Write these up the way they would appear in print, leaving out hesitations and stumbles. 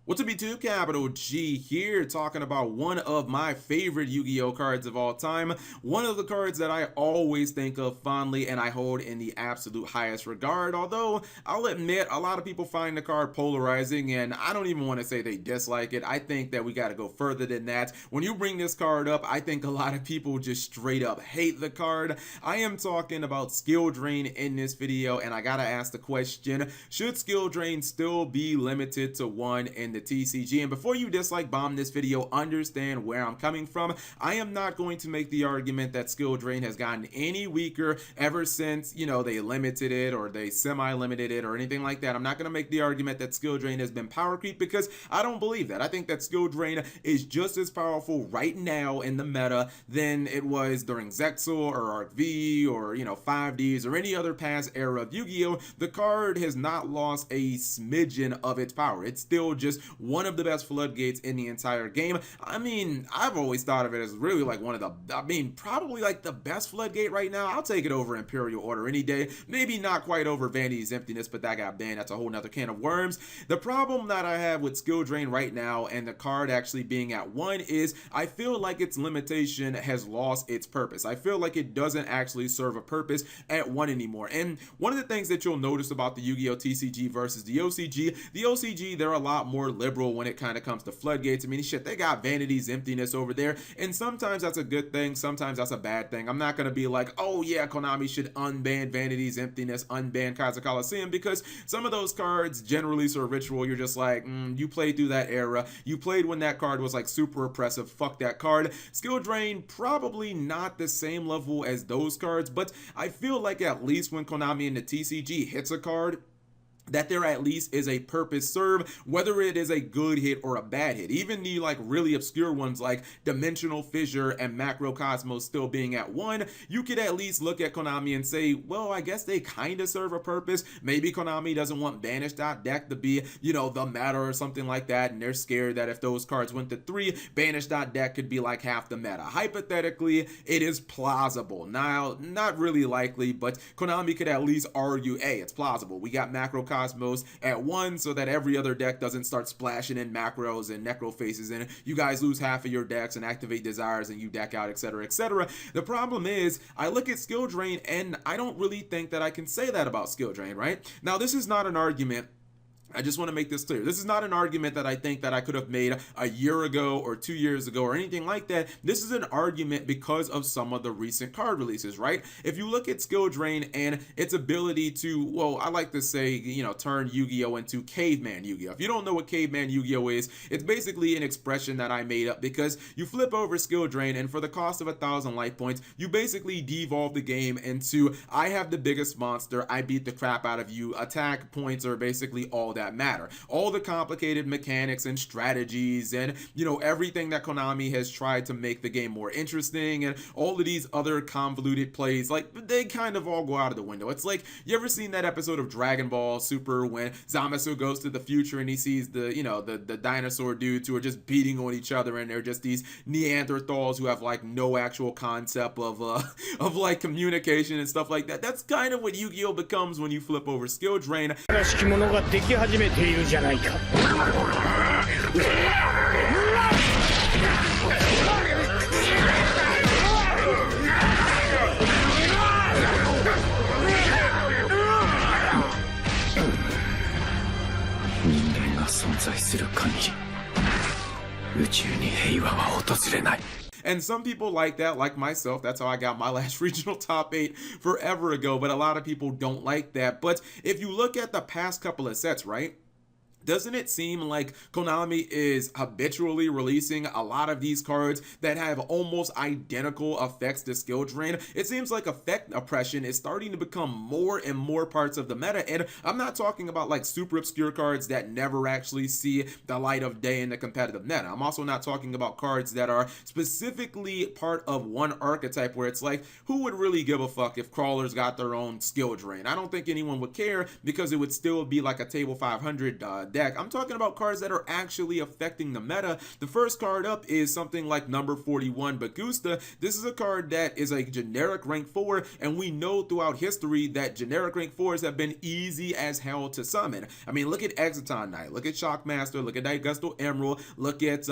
What's up YouTube, Capital G here, talking about one of my favorite Yu-Gi-Oh cards of all time, one of the cards that I always think of fondly and I hold in the absolute highest regard, although I'll admit a lot of people find the card polarizing and I don't even want to say they dislike it. I think that we got to go further than that. When you bring this card up, I think a lot of people just straight up hate the card. I am talking about skill drain in this video, and I gotta ask the question, should skill drain still be limited to one in the TCG? And before you dislike bomb this video, understand where I'm coming from. I am not going to make the argument that skill drain has gotten any weaker ever since, you know, they limited it or they semi-limited it or anything like that. I'm not going to make the argument that skill drain has been power creep, because I don't believe that. I think that skill drain is just as powerful right now in the meta than it was during Zexal or Arc V or, you know, 5Ds or any other past era of Yu-Gi-Oh. The card has not lost a smidgen of its power. It's still just one of the best floodgates in the entire game. I mean, I've always thought of it as really like one of the, probably like the best floodgate right now. I'll take it over Imperial Order any day. Maybe not quite over Vanity's Emptiness, but that got banned. That's a whole nother can of worms. The problem that I have with skill drain right now and the card actually being at 1 is I feel like its limitation has lost its purpose. I feel like it doesn't actually serve a purpose at 1 anymore. And one of the things that you'll notice about the Yu-Gi-Oh TCG versus the OCG, they're a lot more liberal when it kind of comes to floodgates. I mean, shit, they got Vanity's Emptiness over there, and sometimes that's a good thing, sometimes that's a bad thing. I'm not going to be like, oh yeah, Konami should unban Vanity's Emptiness, unban Kaiser Coliseum, because some of those cards generally serve ritual. You're just like, you played through that era, you played when that card was like super oppressive, fuck that card. Skill drain, probably not the same level as those cards, but I feel like at least when Konami in the TCG hits a card, that there at least is a purpose served, whether it is a good hit or a bad hit. Even the like really obscure ones like Dimensional Fissure and Macrocosmos still being at 1, you could at least look at Konami and say, well, I guess they kind of serve a purpose. Maybe Konami doesn't want Banish.Deck to be, you know, the meta or something like that, and they're scared that if those cards went to 3, Banish.Deck could be like half the meta. Hypothetically, it is plausible. Now, not really likely, but Konami could at least argue, hey, it's plausible. We got Macrocosmos at 1 so that every other deck doesn't start splashing in macros and necro faces and you guys lose half of your decks and activate desires and you deck out, etc, etc. The problem is I look at skill drain and I don't really think that I can say that about skill drain, right? Now, this is not an argument. I just want to make this clear. This is not an argument that I think that I could have made a year ago or 2 years ago or anything like that. This is an argument because of some of the recent card releases, right? If you look at skill drain and its ability to, well, I like to say, you know, turn Yu-Gi-Oh into caveman Yu-Gi-Oh. If you don't know what caveman Yu-Gi-Oh is, it's basically an expression that I made up because you flip over skill drain and for the cost of 1,000 life points, you basically devolve the game into, I have the biggest monster, I beat the crap out of you, attack points are basically all that matter. All the complicated mechanics and strategies and, you know, everything that Konami has tried to make the game more interesting and all of these other convoluted plays, like, they kind of all go out of the window. It's like, you ever seen that episode of Dragon Ball Super when Zamasu goes to the future and he sees the, you know, the dinosaur dudes who are just beating on each other and they're just these Neanderthals who have like no actual concept of of like communication and stuff like that. That's kind of what Yu-Gi-Oh becomes when you flip over skill drain. 始めているじゃないか。人間が存在する限り、宇宙に平和は訪れない。 And some people like that, like myself. That's how I got my last regional top 8 forever ago, but a lot of people don't like that. But if you look at the past couple of sets, right? Doesn't it seem like Konami is habitually releasing a lot of these cards that have almost identical effects to skill drain? It seems like effect oppression is starting to become more and more parts of the meta, and I'm not talking about like super obscure cards that never actually see the light of day in the competitive meta. I'm also not talking about cards that are specifically part of one archetype where it's like, who would really give a fuck if crawlers got their own skill drain? I don't think anyone would care because it would still be like a table 500 deck deck. I'm talking about cards that are actually affecting the meta. The first card up is something like number 41, Bagusta. This is a card that is a generic rank 4, and we know throughout history that generic rank 4s have been easy as hell to summon. I mean, look at Exciton Knight, look at Shockmaster, look at Gustal Emerald, look at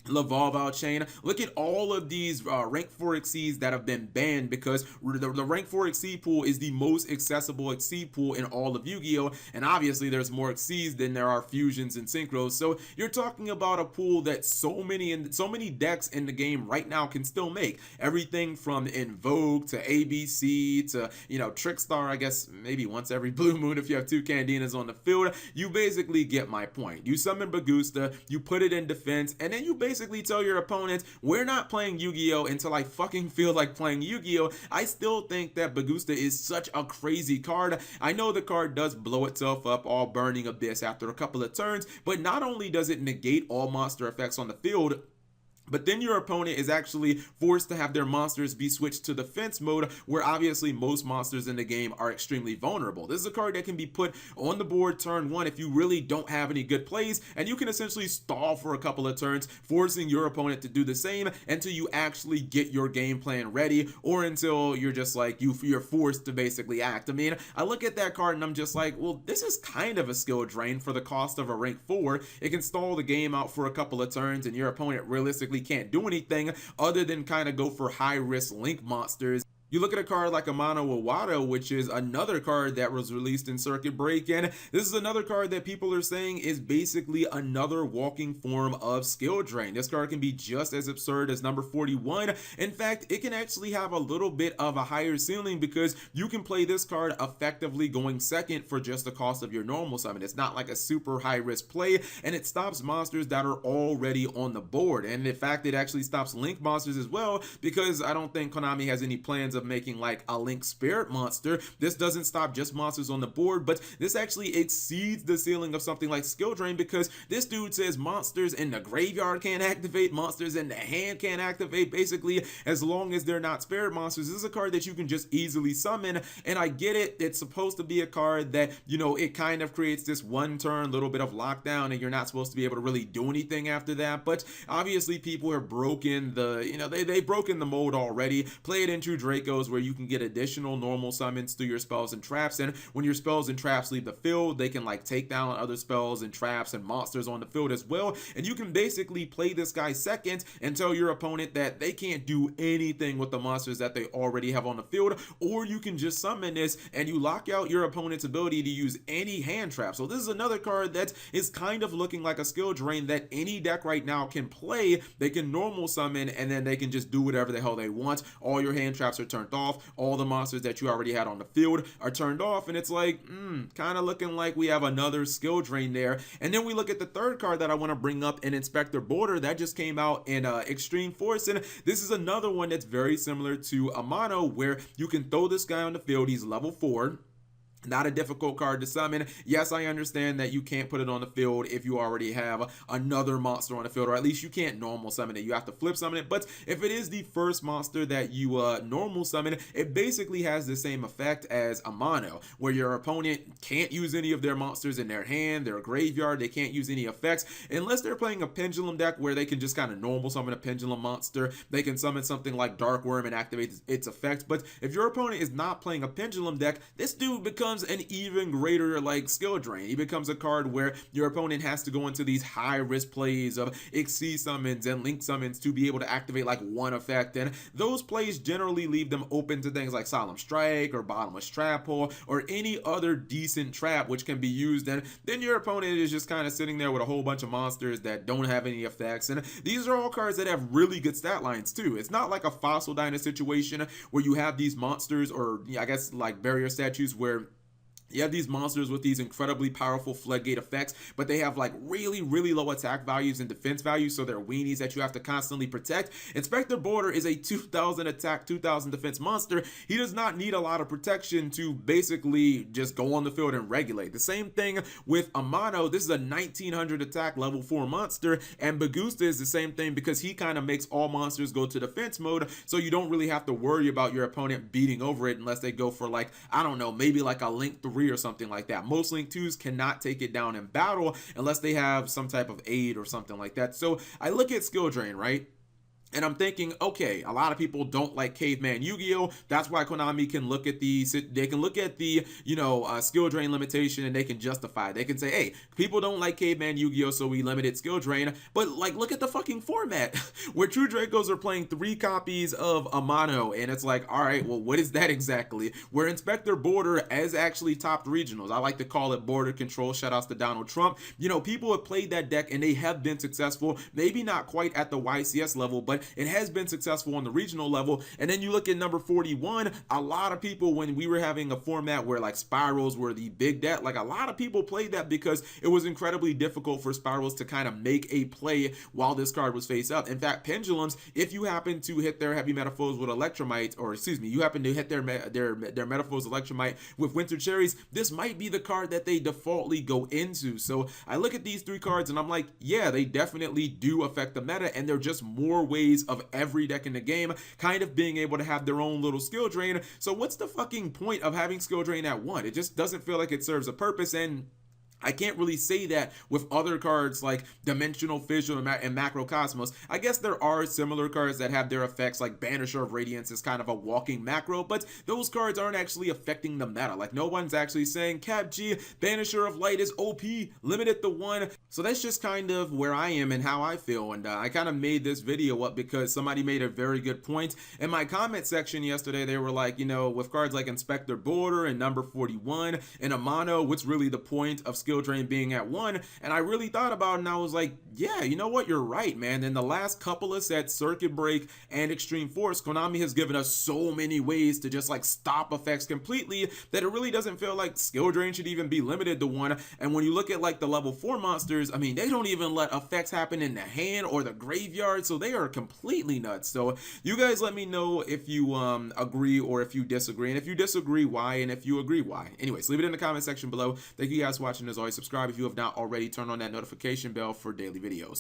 Lavalval Chain. Look at all of these rank 4 exceeds that have been banned, because the rank 4 exceed pool is the most accessible exceed pool in all of Yu-Gi-Oh! And obviously there's more exceeds than there are fusions and synchros. So you're talking about a pool that so many decks in the game right now can still make. Everything from Invoke to ABC to, you know, Trickstar, I guess maybe once every blue moon if you have 2 Candinas on the field. You basically get my point. You summon Bagusta, you put it in defense, and then you basically tell your opponents, we're not playing Yu-Gi-Oh! Until I fucking feel like playing Yu-Gi-Oh! I still think that Bagusta is such a crazy card. I know the card does blow itself up, all Burning Abyss, after a couple of turns, but not only does it negate all monster effects on the field, but then your opponent is actually forced to have their monsters be switched to defense mode, where obviously most monsters in the game are extremely vulnerable. This is a card that can be put on the board turn 1 if you really don't have any good plays, and you can essentially stall for a couple of turns, forcing your opponent to do the same until you actually get your game plan ready, or until you're just like, you're forced to basically act. I mean, I look at that card and I'm just like, well, this is kind of a skill drain for the cost of a rank 4. It can stall the game out for a couple of turns, and your opponent realistically can't do anything other than kind of go for high risk link monsters. You look at a card like Amana, which is another card that was released in Circuit Break-In. This is another card that people are saying is basically another walking form of skill drain. This card can be just as absurd as number 41. In fact, it can actually have a little bit of a higher ceiling, because you can play this card effectively going second for just the cost of your normal summon. It's not like a super high risk play, and it stops monsters that are already on the board. And in fact, it actually stops link monsters as well, because I don't think Konami has any plans of making like a Link Spirit monster. This doesn't stop just monsters on the board, but this actually exceeds the ceiling of something like skill drain, because this dude says monsters in the graveyard can't activate, monsters in the hand can't activate, basically as long as they're not spirit monsters. This is a card that you can just easily summon, and I get it, it's supposed to be a card that, you know, it kind of creates this one turn little bit of lockdown, and you're not supposed to be able to really do anything after that. But obviously people have broken the, you know, they've broken the mold already. Play it into Draco, where you can get additional normal summons through your spells and traps, and when your spells and traps leave the field, they can like take down other spells and traps and monsters on the field as well. And you can basically play this guy second and tell your opponent that they can't do anything with the monsters that they already have on the field, or you can just summon this and you lock out your opponent's ability to use any hand trap. So this is another card that is kind of looking like a skill drain that any deck right now can play. They can normal summon, and then they can just do whatever the hell they want. All your hand traps are turned off, all the monsters that you already had on the field are turned off, and it's like, kind of looking like we have another skill drain there. And then we look at the third card that I want to bring up in Inspector Border that just came out in Extreme Force, and this is another one that's very similar to Amana, where you can throw this guy on the field. He's level 4. Not a difficult card to summon. Yes, I understand that you can't put it on the field if you already have another monster on the field, or at least you can't normal summon it. You have to flip summon it. But if it is the first monster that you normal summon, it basically has the same effect as Amana, where your opponent can't use any of their monsters in their hand, their graveyard. They can't use any effects unless they're playing a pendulum deck where they can just kind of normal summon a pendulum monster. They can summon something like Dark Worm and activate its effects. But if your opponent is not playing a pendulum deck, this dude becomes an even greater like skill drain. He becomes a card where your opponent has to go into these high risk plays of Xyz summons and link summons to be able to activate like one effect, and those plays generally leave them open to things like Solemn Strike or Bottomless Trap Hole or any other decent trap which can be used, and then your opponent is just kind of sitting there with a whole bunch of monsters that don't have any effects. And these are all cards that have really good stat lines too. It's not like a Fossil Diner situation where you have these monsters, or I guess like barrier statues, where you have these monsters with these incredibly powerful floodgate effects, but they have like really low attack values and defense values, so they're weenies that you have to constantly protect. Inspector Border is a 2000 attack, 2000 defense monster. He does not need a lot of protection to basically just go on the field and regulate. The same thing with Amano. This is a 1900 attack level 4 monster, and Bagusta is the same thing, because he kind of makes all monsters go to defense mode, so you don't really have to worry about your opponent beating over it unless they go for like, I don't know, maybe like a Link 3 3 or something like that. Most Link 2s cannot take it down in battle unless they have some type of aid or something like that. So I look at skill drain, right? And I'm thinking, okay, a lot of people don't like Caveman Yu-Gi-Oh! That's why Konami can look at the, skill drain limitation, and they can justify it. They can say, hey, people don't like Caveman Yu-Gi-Oh! So we limited skill drain. But like, look at the fucking format where True Dracos are playing 3 copies of Amana, and it's like, all right, well, what is that exactly? Where Inspector Border has actually topped regionals. I like to call it border control. Shout outs to Donald Trump. You know, people have played that deck and they have been successful. Maybe not quite at the YCS level, but it has been successful on the regional level. And then you look at number 41, a lot of people, when we were having a format where like spirals were the big deck, like a lot of people played that because it was incredibly difficult for spirals to kind of make a play while this card was face up. In fact, pendulums, if you happen to hit their heavy metaphors with electromite, or excuse me, you happen to hit their metaphors electromite with winter cherries, this might be the card that they defaultly go into. So I look at these 3 cards and I'm like, yeah, they definitely do affect the meta, and they're just more ways of every deck in the game kind of being able to have their own little skill drain. So what's the fucking point of having skill drain at 1? It just doesn't feel like it serves a purpose. And I can't really say that with other cards like Dimensional Fissure and Macrocosmos. I guess there are similar cards that have their effects, like Banisher of Radiance is kind of a walking macro, but those cards aren't actually affecting the meta. Like, no one's actually saying, Cap G, Banisher of Light is OP, limited to 1. So that's just kind of where I am and how I feel. And I kind of made this video up because somebody made a very good point. In my comment section yesterday, they were like, you know, with cards like Inspector Border and number 41 and Amana, what's really the point of skill drain being at 1? And I really thought about it, and I was like, yeah, you know what, you're right, man. In the last couple of sets, Circuit Break and Extreme Force, Konami has given us so many ways to just like stop effects completely that it really doesn't feel like skill drain should even be limited to 1. And when you look at like the level 4 monsters, I mean, they don't even let effects happen in the hand or the graveyard, so they are completely nuts. So you guys let me know if you agree or if you disagree, and if you disagree, why, and if you agree, why. Anyways, leave it in the comment section below. Thank you guys for watching. As always, subscribe if you have not already. Turn on that notification bell for daily videos.